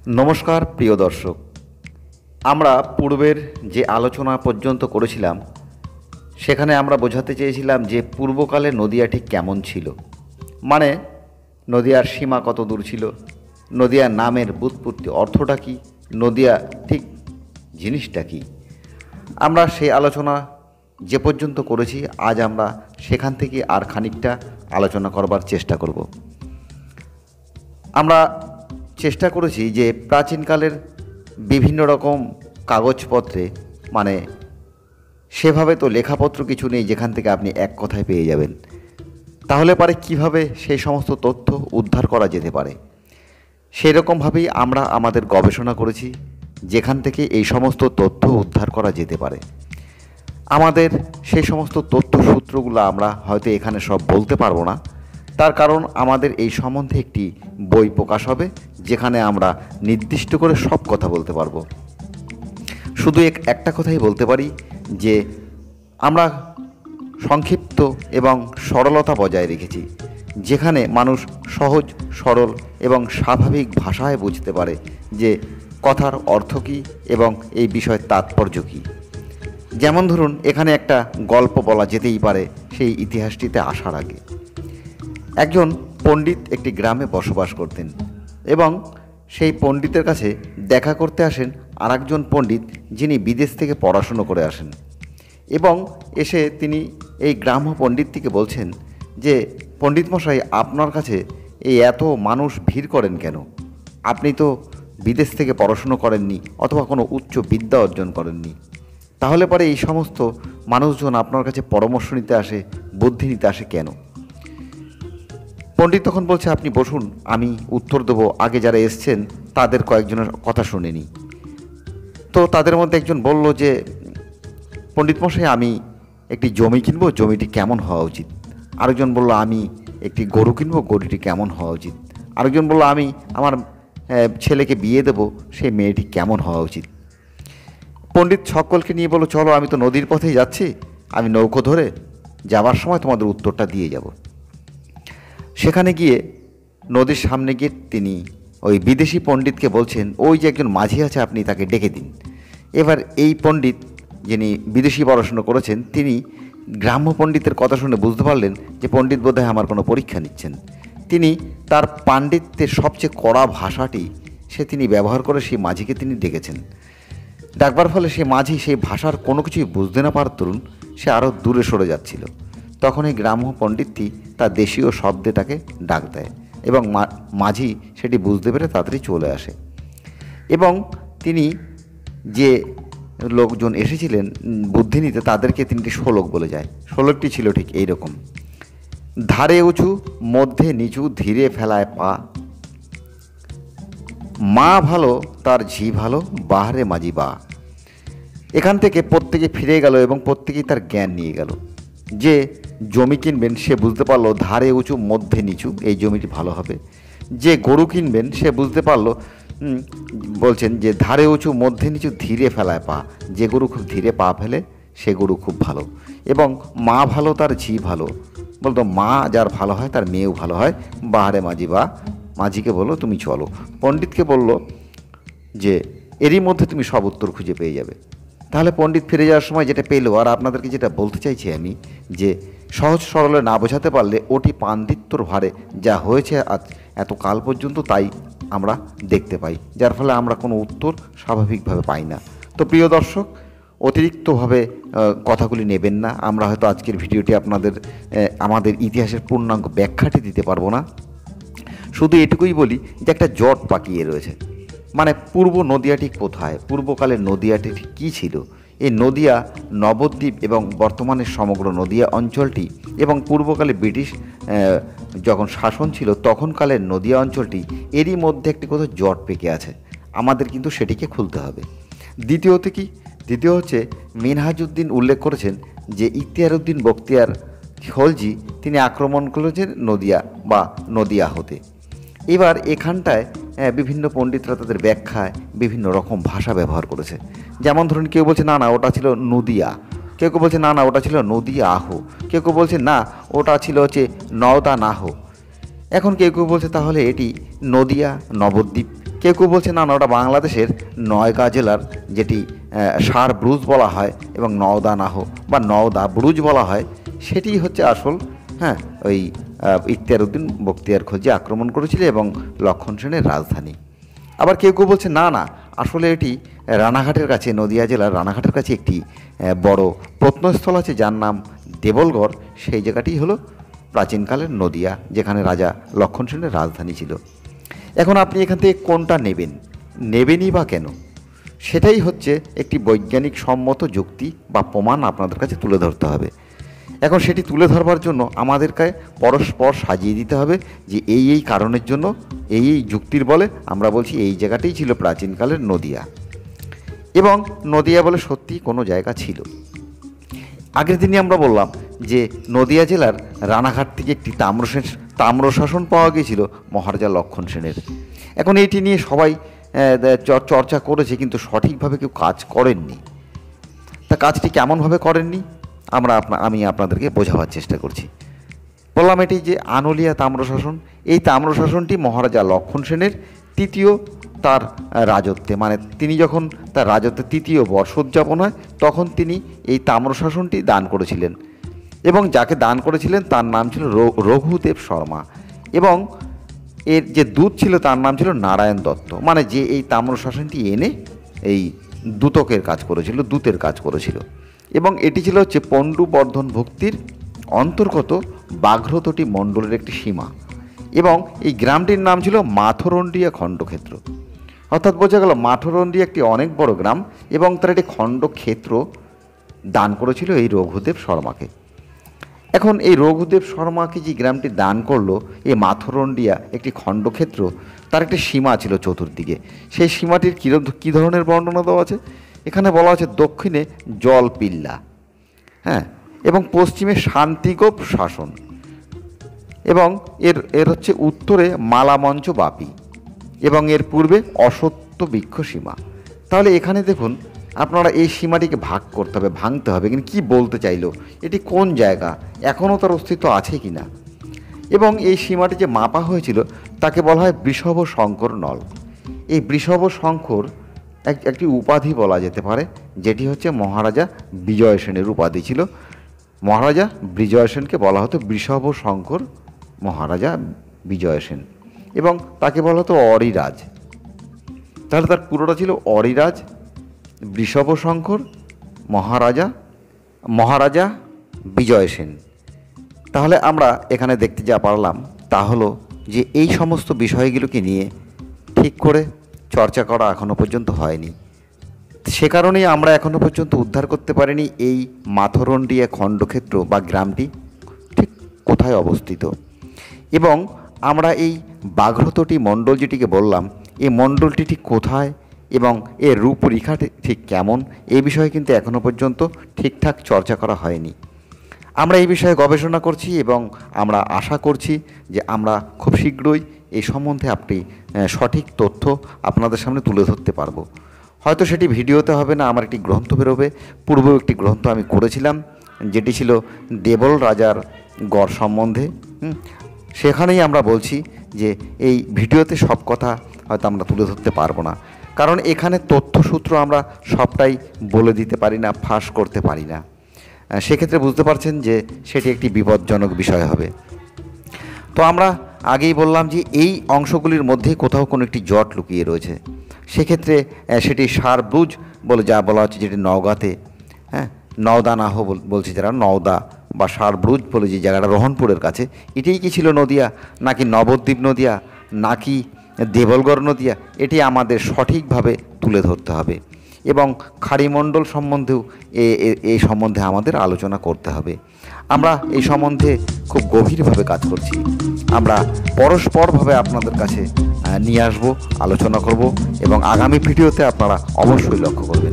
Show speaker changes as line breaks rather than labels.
নমস্কার প্রিয় দর্শক, আমরা পূর্বের যে আলোচনা পর্যন্ত করেছিলাম সেখানে আমরা বোঝাতে চেয়েছিলাম যে পূর্বকালে নদিয়া ঠিক কেমন ছিল, মানে নদিয়ার সীমা কত দূর ছিল, নদিয়ার নামের ব্যুৎপত্তি অর্থটা কী, নদিয়া ঠিক জিনিসটা কী। আমরা সেই আলোচনা যে পর্যন্ত করেছি আজ আমরা সেখান থেকে আর খানিকটা আলোচনা করবার চেষ্টা করব। আমরা চেষ্টা করেছি যে প্রাচীনকালের বিভিন্ন রকম কাগজপত্রে, মানে সেভাবে তো লেখাপত্র কিছু নেই যেখান থেকে আপনি এক কথায় পেয়ে যাবেন, তাহলে পারে কিভাবে সেই সমস্ত তথ্য উদ্ধার করা যেতে পারে। সেই রকমভাবেই আমরা আমাদের গবেষণা করেছি যেখান থেকে এই সমস্ত তথ্য উদ্ধার করা যেতে পারে। আমাদের সেই সমস্ত তথ্য সূত্রগুলো আমরা হয়তো এখানে সব বলতে পারবো না, তার কারণ আমাদের এই সম্বন্ধে একটি বই প্রকাশ হবে যেখানে আমরা নির্দিষ্ট করে সব কথা বলতে পারবো। শুধু একটা কথাই বলতে পারি যে আমরা সংক্ষিপ্ত এবং সরলতা বজায় রেখেছি, যেখানে মানুষ সহজ সরল এবং স্বাভাবিক ভাষায় বুঝতে পারে যে কথার অর্থ কী এবং এই বিষয়ের তাৎপর্য কী। যেমন ধরুন, এখানে একটা গল্প বলা যেতেই পারে সেই ইতিহাসটিতে আসার আগে। একজন পণ্ডিত একটি গ্রামে বসবাস করতেন এবং সেই পণ্ডিতের কাছে দেখা করতে আসেন আরেকজন পণ্ডিত যিনি বিদেশ থেকে পড়াশুনো করে আসেন, এবং এসে তিনি এই গ্রাম্য পণ্ডিতটিকে বলছেন যে পণ্ডিত মশাই, আপনার কাছে এই এত মানুষ ভিড় করেন কেন? আপনি তো বিদেশ থেকে পড়াশুনো করেননি অথবা কোনো উচ্চ বিদ্যা অর্জন করেননি, তাহলে পরে এই সমস্ত মানুষজন আপনার কাছে পরামর্শ নিতে আসে, বুদ্ধি নিতে আসে কেন? পণ্ডিত তখন বলছে, আপনি বসুন, আমি উত্তর দেবো। আগে যারা এসছেন তাদের কয়েকজনের কথা শুনে নিই। তো তাদের মধ্যে একজন বলল যে পণ্ডিত মশাই, আমি একটি জমি কিনবো, জমিটি কেমন হওয়া উচিত? আরেকজন বলল, আমি একটি গরু কিনবো, গরুটি কেমন হওয়া উচিত? আরেকজন বলল, আমি আমার ছেলেকে বিয়ে দেবো, সেই মেয়েটি কেমন হওয়া উচিত? পণ্ডিত সকলকে নিয়ে বলল, চলো, আমি তো নদীর পথেই যাচ্ছি, আমি নৌকো ধরে যাবার সময় তোমাদের উত্তরটা দিয়ে যাব। সেখানে গিয়ে নদীর সামনে গিয়ে তিনি ওই বিদেশি পণ্ডিতকে বলছেন, ওই যে একজন মাঝি আছে, আপনি তাকে ডেকে দিন। এবার এই পণ্ডিত, যিনি বিদেশি পড়াশুনো করেছেন, তিনি গ্রাম্য পণ্ডিতের কথা শুনে বুঝতে পারলেন যে পণ্ডিত বোধহয় আমার কোনো পরীক্ষা নিচ্ছেন। তিনি তার পাণ্ডিত্যের সবচেয়ে কড়া ভাষাটি তিনি ব্যবহার করে সেই মাঝিকে তিনি ডেকেছেন। ডাকবার ফলে সে মাঝি সেই ভাষার কোনো কিছুই বুঝতে না পারার দরুন সে আরও দূরে সরে যাচ্ছিল। তখন এই গ্রাম্য পণ্ডিতটি তার দেশীয় শব্দে তাকে ডাক দেয় এবং মাঝি সেটি বুঝতে পেরে তাড়াতাড়ি চলে আসে। এবং তিনি যে লোকজন এসেছিলেন বুদ্ধি নিতে, তাদেরকে তিনটি শ্লোক বলে যায়। শ্লোকটি ছিল ঠিক এই রকম: ধারে উঁচু, মধ্যে নিচু, ধীরে ফেলায় পা, মা ভালো তার ঝি ভালো, বাহারে মাঝি বা। এখান থেকে প্রত্যেকে ফিরে গেল এবং প্রত্যেকেই তার জ্ঞান নিয়ে গেল। যে জমি কিনবেন সে বুঝতে পারলো ধারে উঁচু মধ্যে নিচু, এই জমিটি ভালো হবে। যে গরু কিনবেন সে বুঝতে পারলো, বলছেন যে ধারে উঁচু মধ্যে নিচু, ধীরে ফেলায় পা, যে গরু খুব ধীরে পা ফেলে সে গরু খুব ভালো। এবং মা ভালো তার ঝি ভালো, বলতো মা যার ভালো হয় তার মেয়েও ভালো হয়, বাহারে মাঝি বা। মাঝিকে বললো তুমি চলো। পণ্ডিতকে বলল যে এরই মধ্যে তুমি সব উত্তর খুঁজে পেয়ে যাবে। তাহলে পণ্ডিত ফিরে যাওয়ার সময় যেটা পেলো, আর আপনাদেরকে যেটা বলতে চাইছি আমি, যে সহজ সরলে না বোঝাতে পারলে ওটি পাণ্ডিত্যর ভারে যা হয়েছে আজ এত কাল পর্যন্ত তাই আমরা দেখতে পাই, যার ফলে আমরা কোনো উত্তর স্বাভাবিকভাবে পাই না। তো প্রিয় দর্শক, অতিরিক্তভাবে কথাগুলি নেবেন না। আমরা হয়তো আজকের ভিডিওটি আমাদের ইতিহাসের পূর্ণাঙ্গ ব্যাখ্যাটি দিতে পারবো না। শুধু এটুকুই বলি যে একটা জট পাকিয়ে রয়েছে, মানে পূর্ব নদিয়াটি কোথায়, পূর্বকালের নদিয়াটি কী ছিল। এই নদিয়া, নবদ্বীপ এবং বর্তমানের সমগ্র নদিয়া অঞ্চলটি, এবং পূর্বকালে ব্রিটিশ যখন শাসন ছিল তখনকালের নদিয়া অঞ্চলটি, এরই মধ্যে একটি কোথাও জট পেকে আছে। আমাদের কিন্তু সেটিকে খুলতে হবে। দ্বিতীয় হচ্ছে মিনহাজউদ্দিন উল্লেখ করেছেন যে ইখতিয়ারউদ্দিন বখতিয়ার খলজি তিনি আক্রমণ করেছেন নদিয়া বা নদিয়া হতে। এবার এখানটায় বিভিন্ন পণ্ডিতরা তাদের ব্যাখ্যায় বিভিন্ন রকম ভাষা ব্যবহার করেছে। যেমন ধরুন, কেউ বলছে না না ওটা ছিল নদিয়া, কেউ কেউ বলছে না না ওটা ছিল নদিয়া আহ, কেউ কেউ বলছে না ওটা ছিল হচ্ছে নওদা নাহ। এখন কেউ কেউ বলছে তাহলে এটি নদিয়া নবদ্বীপ, কেউ কেউ বলছে না না, ওটা বাংলাদেশের নয়গা জেলার যেটি সার ব্রুজ বলা হয় এবং নওদা নাহ বা নওদা ব্রুজ বলা হয়, সেটি হচ্ছে আসল। হ্যাঁ, ওই ইখতিয়ার উদ্দিন বখতিয়ার খলজি আক্রমণ করেছিল এবং লক্ষণ সেনের রাজধানী। আবার কেউ কেউ বলছে না না, আসলে এটি রানাঘাটের কাছে, নদিয়া জেলার রানাঘাটের কাছে একটি বড় প্রত্নস্থল আছে যার নাম দেবলগড়। সেই জায়গাটি হলো প্রাচীনকালের নদিয়া, যেখানে রাজা লক্ষণ সেনের রাজধানী ছিল। এখন আপনি এখান থেকে কোনটা নেবেনই বা কেন, সেটাই হচ্ছে একটি বৈজ্ঞানিক সম্মত যুক্তি বা প্রমাণ আপনাদের কাছে তুলে ধরতে হবে। এখন সেটি তুলে ধরবার জন্য আমাদেরকে পরস্পর সাজিয়ে দিতে হবে যে এই কারণের জন্য, এই যুক্তির বলে আমরা বলছি এই জায়গাটাই ছিল প্রাচীনকালের নদিয়া, এবং নদিয়া বলে সত্যি কোনো জায়গা ছিল। আগের দিনই আমরা বললাম যে নদিয়া জেলার রানাঘাট থেকে একটি তাম্রশাসন পাওয়া গিয়েছিল মহারাজা লক্ষণ সেনের। এখন এইটি নিয়ে সবাই চর্চা করেছে, কিন্তু সঠিকভাবে কেউ কাজ করেননি। তা কাজটি কেমনভাবে করেননি আমি আপনাদেরকে বোঝাবার চেষ্টা করছি। বললাম এটি যে আনুলিয়া তাম্রশাসন, এই তাম্রশাসনটি মহারাজা লক্ষণ সেনের তৃতীয় তার রাজত্বে, মানে তিনি যখন তার রাজত্বের তৃতীয় বর্ষ উদযাপন হয় তখন তিনি এই তাম্রশাসনটি দান করেছিলেন, এবং যাকে দান করেছিলেন তার নাম ছিল রঘুদেব শর্মা, এবং এর যে দূত ছিল তার নাম ছিল নারায়ণ দত্ত, মানে যে এই তাম্রশাসনটি এনে এই দূতের কাজ করেছিল। এবং এটি ছিল হচ্ছে পণ্ডুবর্ধন ভক্তির অন্তর্গত বাঘ্রতটি মণ্ডলের একটি সীমা, এবং এই গ্রামটির নাম ছিল মাথরন্ডিয়া খণ্ডক্ষেত্র। অর্থাৎ বোঝা গেল মাথরন্ডিয়া একটি অনেক বড় গ্রাম, এবং তার একটি খণ্ডক্ষেত্র দান করেছিল এই রঘুদেব শর্মাকে। এখন এই রঘুদেব শর্মাকে যে গ্রামটি দান করলো, এই মাথরন্ডিয়া একটি খণ্ডক্ষেত্র, তার একটি সীমা ছিল চতুর্দিকে। সেই সীমাটির কী ধরনের বর্ণনা দেওয়া আছে, এখানে বলা আছে দক্ষিণে জলপিল্লা, হ্যাঁ, এবং পশ্চিমে শান্তিগোপ শাসন, এবং এর হচ্ছে উত্তরে মালামঞ্চ বাপি, এবং এর পূর্বে অসত্য বৃক্ষ সীমা। তাহলে এখানে দেখুন আপনারা এই সীমাটিকে ভাঙতে হবে, কিন্তু কী বলতে চাইলো, এটি কোন জায়গা, এখনও তার অস্তিত্ব আছে কি না। এবং এই সীমাটি যে মাপা হয়েছিল তাকে বলা হয় বৃষভ শঙ্কর নল। এই বৃষভ শঙ্কর একটি উপাধি বলা যেতে পারে, যেটি হচ্ছে মহারাজা বিজয় সেনের উপাধি ছিল। মহারাজা বিজয় সেনকে বলা হতো বৃষভ শঙ্কর মহারাজা বিজয় সেন, এবং তাকে বলা হতো অরিরাজ। তাহলে তার পুরোটা ছিল অরিরাজ বৃষভ শঙ্কর মহারাজা বিজয় সেন। তাহলে আমরা এখানে দেখতে যা পারলাম তা হলো যে এই সমস্ত বিষয়গুলোকে নিয়ে ঠিক করে চর্চা করা এখনও পর্যন্ত হয়নি। সে কারণেই আমরা এখনও পর্যন্ত উদ্ধার করতে পারিনি এই মাথরন্ডিয়া খণ্ডক্ষেত্র বা গ্রামটি ঠিক কোথায় অবস্থিত, এবং আমরা এই বাঘ্রতটি মণ্ডল যেটিকে বললাম, এই মণ্ডলটি ঠিক কোথায় এবং এর রূপরেখা ঠিক কেমন, এই বিষয়ে কিন্তু এখনও পর্যন্ত ঠিকঠাক চর্চা করা হয়নি। আমরা এই বিষয়ে গবেষণা করছি, এবং আমরা আশা করছি যে আমরা খুব শীঘ্রই এই সম্বন্ধে আপনি সঠিক তথ্য আপনাদের সামনে তুলে ধরতে পারবো। হয়তো সেটি ভিডিওতে হবে না, আমার একটি গ্রন্থ বেরোবে। পূর্বেও একটি গ্রন্থ আমি করেছিলাম যেটি ছিল দেবল রাজার গড় সম্বন্ধে। সেখানেই আমরা বলছি যে এই ভিডিওতে সব কথা হয়তো আমরা তুলে ধরতে পারবো না, কারণ এখানে তথ্যসূত্র আমরা সবটাই বলে দিতে পারি না, ফাঁস করতে পারি না। সেক্ষেত্রে বুঝতে পারছেন যে সেটি একটি বিপজ্জনক বিষয় হবে। তো আমরা আগেই বললাম যে এই অংশগুলির মধ্যে কোথাও কোনো একটি জট লুকিয়ে রয়েছে। সেক্ষেত্রে সেটি সার ব্রুজ বলে যা বলা হচ্ছে, যেটি নওগাঁতে, হ্যাঁ, নওদা নাহ বলছে যারা, নওদা বা সার ব্রুজ বলে যে জায়গাটা রোহনপুরের কাছে, এটাই কি ছিল নদিয়া, নাকি নবদ্বীপ নদিয়া, নাকি দেবলগড় নদিয়া, এটি আমাদের সঠিকভাবে তুলে ধরতে হবে। এবং খাড়িমণ্ডল সম্বন্ধেও এই সম্বন্ধে আমাদের আলোচনা করতে হবে। আমরা এই সম্বন্ধে খুব গভীরভাবে কাজ করছি। আমরা পরস্পরভাবে আপনাদের কাছে নিয়ে আসবো, আলোচনা করব, এবং আগামী ভিডিওতে আপনারা অবশ্যই লক্ষ্য করবেন।